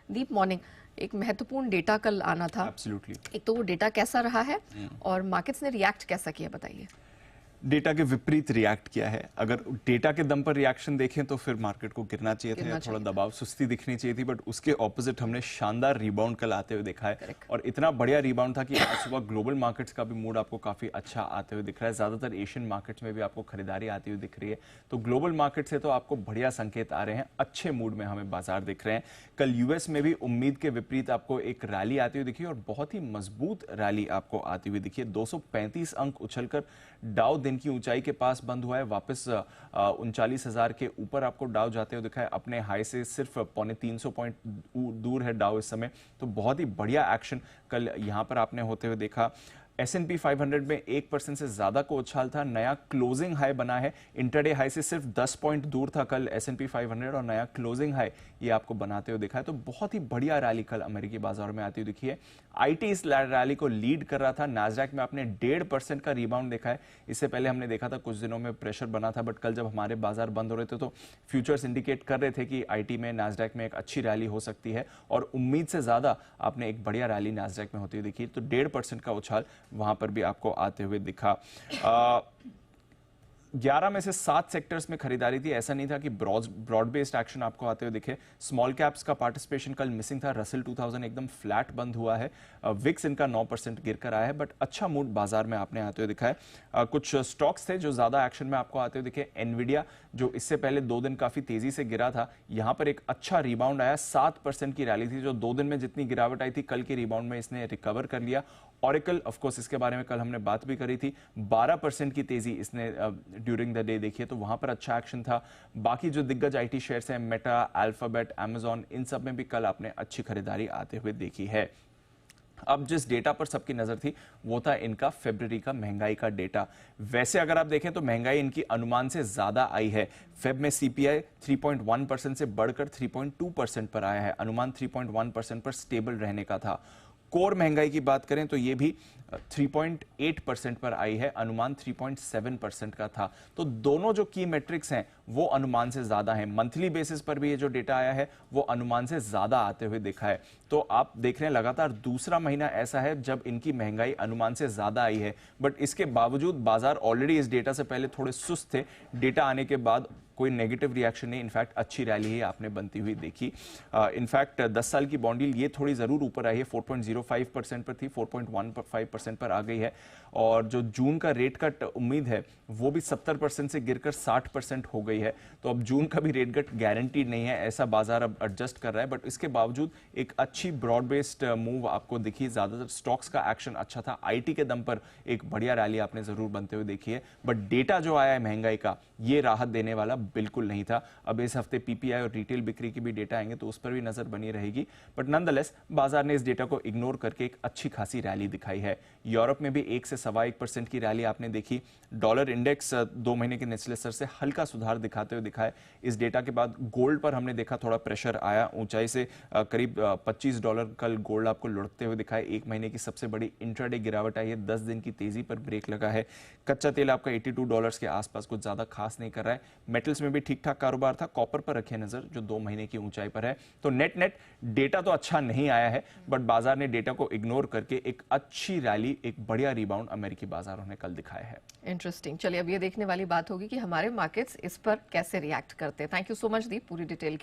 दीप morning, एक महत्वपूर्ण data कल आना था। एब्सोल्युटली। एक तो वो डेटा कैसा रहा है और मार्केट्स ने रिएक्ट कैसा किया, बताइए। डेटा के विपरीत रिएक्ट किया है। अगर डेटा के दम पर रिएक्शन देखें तो फिर मार्केट को गिरना चाहिए था, थोड़ा दबाव सुस्ती दिखनी चाहिए थी, बट उसके ऑपोजिट हमने शानदार रिबाउंड कल आते हुए देखा है। Correct. और इतना बढ़िया रिबाउंड था कि आज सुबह ग्लोबल मार्केट्स का भी मूड आपको काफी अच्छा आते हुए दिख रहा है। ज्यादातर एशियन मार्केट्स में भी आपको खरीदारी आती हुई दिख रही है। तो ग्लोबल मार्केट से तो आपको बढ़िया संकेत आ रहे हैं, अच्छे मूड में हमें बाजार दिख रहे हैं। कल यूएस में भी उम्मीद के विपरीत आपको एक रैली आती हुई दिखी और बहुत ही मजबूत रैली आपको आती हुई दिखी है। 235 अंक उछलकर डाउ दिन की ऊंचाई के पास बंद हुआ है। वापस 39,000 के ऊपर आपको डाउ जाते हुए दिखा है। अपने हाई से सिर्फ 350 पॉइंट दूर है डाउ इस समय। तो बहुत ही बढ़िया एक्शन कल यहां पर आपने होते हुए देखा। S&P 500 में 1% से ज्यादा को उछाल था, नया क्लोजिंग हाई बना है। इंटरडे हाई से सिर्फ 10 पॉइंट दूर था कल S&P 500 और नया क्लोजिंग हाई ये आपको बनाते हुए दिखा है। तो बहुत ही बढ़िया रैली कल अमेरिकी बाजार में आती हुई दिखी है। आईटी इस रैली को लीड कर रहा था। नास्डैक में आपने 1.5% का रिबाउंड देखा है। इससे पहले हमने देखा था कुछ दिनों में प्रेशर बना था, बट कल जब हमारे बाजार बंद हो रहे थे तो फ्यूचर्स इंडिकेट कर रहे थे कि आईटी में, नास्डैक में एक अच्छी रैली हो सकती है और उम्मीद से ज्यादा आपने एक बढ़िया रैली नास्डैक में होती हुई दिखी। तो 1.5% का उछाल वहां पर भी आपको आते हुए दिखा। 11 में से 7 सेक्टर्स में खरीदारी थी। ऐसा नहीं था कि ब्रॉड बेस्ड एक्शन आपको आते हुए दिखे। स्मॉल कैप्स का पार्टिसिपेशन कल मिसिंग था। रसेल 2000 एकदम फ्लैट बंद हुआ है। विक्स इनका 9% गिर कर आया है, बट अच्छा मूड बाजार में आपने आते हुए दिखा है। कुछ स्टॉक्स थे जो ज्यादा एक्शन में आपको आते हुए दिखे। एनवीडिया जो इससे पहले 2 दिन काफी तेजी से गिरा था, यहां पर एक अच्छा रिबाउंड आया। 7% की रैली थी। जो 2 दिन में जितनी गिरावट आई थी, कल के रिबाउंड में इसने रिकवर कर लिया। ऑरेकल ऑफ कोर्स इसके बारे में कल हमने बात भी करी थी। 12% की तेजी इसने ड्यूरिंग द डे देखी है, तो वहां पर अच्छा एक्शन था। बाकी जो दिग्गज आईटी शेयर्स हैं, मेटा, अल्फाबेट, अमेजॉन, इन सब में भी कल आपने अच्छी खरीदारी आते हुए देखी है। अब जिस डेटा पर सबकी नजर थी वो था इनका फरवरी का महंगाई का डेटा। वैसे अगर आप देखें तो महंगाई इनकी अनुमान से ज्यादा आई है। फेब में सीपीआई 3.1% से बढ़कर 3.2% पर आया है। अनुमान 3.1% पर स्टेबल रहने का था। कोर महंगाई की बात करें तो ये भी 3.8% पर आई है। अनुमान 3.7% का था। तो दोनों जो की मेट्रिक्स हैं वो अनुमान से ज्यादा हैं। मंथली बेसिस पर भी ये जो डेटा आया है वो अनुमान से ज्यादा आते हुए दिखा है। तो आप देख रहे हैं लगातार दूसरा महीना ऐसा है जब इनकी महंगाई अनुमान से ज्यादा आई है, बट इसके बावजूद बाजार ऑलरेडी इस डेटा से पहले थोड़े सुस्त थे। डेटा आने के बाद कोई नेगेटिव रिएक्शन नहीं, इनफैक्ट अच्छी रैली ही आपने बनती हुई देखी। इनफैक्ट 10 साल की बॉन्ड यील्ड ये थोड़ी जरूर ऊपर आई है। 4.05% पर थी, 4.15% पर आ गई है। और जो जून का रेट कट उम्मीद है वो भी 70% से गिरकर 60% हो गई है। तो अब जून का भी रेट कट गारंटीड नहीं है, ऐसा बाजार अब एडजस्ट कर रहा है। बट इसके बावजूद एक अच्छी ब्रॉड बेस्ड मूव आपको दिखी। ज्यादातर स्टॉक्स का एक्शन अच्छा था। आईटी के दम पर एक बढ़िया रैली आपने जरूर बनते हुए देखी है। बट डेटा जो आया है महंगाई का, ये राहत देने वाला बिल्कुल नहीं था। अब इस हफ्ते पीपीआई और रिटेल बिक्री की भी डेटा आएंगे तो उस पर भी नजर बनी रहेगी। बट नॉनदलेस बाजार ने इस डेटा को इग्नोर करके एक अच्छी खासी रैली दिखाई है। यूरोप में भी 1 से 1.25% की रैली आपने देखी। डॉलर इंडेक्स 2 महीने के निचले स्तर से हल्का सुधार दिखाते हुए दिखा है। इस डेटा के बाद गोल्ड पर हमने देखा थोड़ा प्रेशर आया। ऊंचाई से करीब $25 कल गोल्ड आपको लुढ़कते हुए दिखा है। 1 महीने की सबसे बड़ी इंट्राडे गिरावट आई है। 10 दिन की तेजी पर ब्रेक लगा है। कच्चा तेल आपका $82 के आसपास कुछ ज्यादा खास नहीं कर रहा है। मेटल्स में भी ठीक ठाक कारोबार था। कॉपर पर रखिए नजर जो 2 महीने की ऊंचाई पर है। तो नेट डेटा तो अच्छा नहीं आया है, बट बाजार ने डेटा को इग्नोर करके एक अच्छी रैली, एक बढ़िया रिबाउंड अमेरिकी बाजारों ने कल दिखाया है। इंटरेस्टिंग। चलिए अब ये देखने वाली बात होगी कि हमारे मार्केट्स इस पर कैसे रिएक्ट करते हैं। थैंक यू सो मच दीप, पूरी डिटेल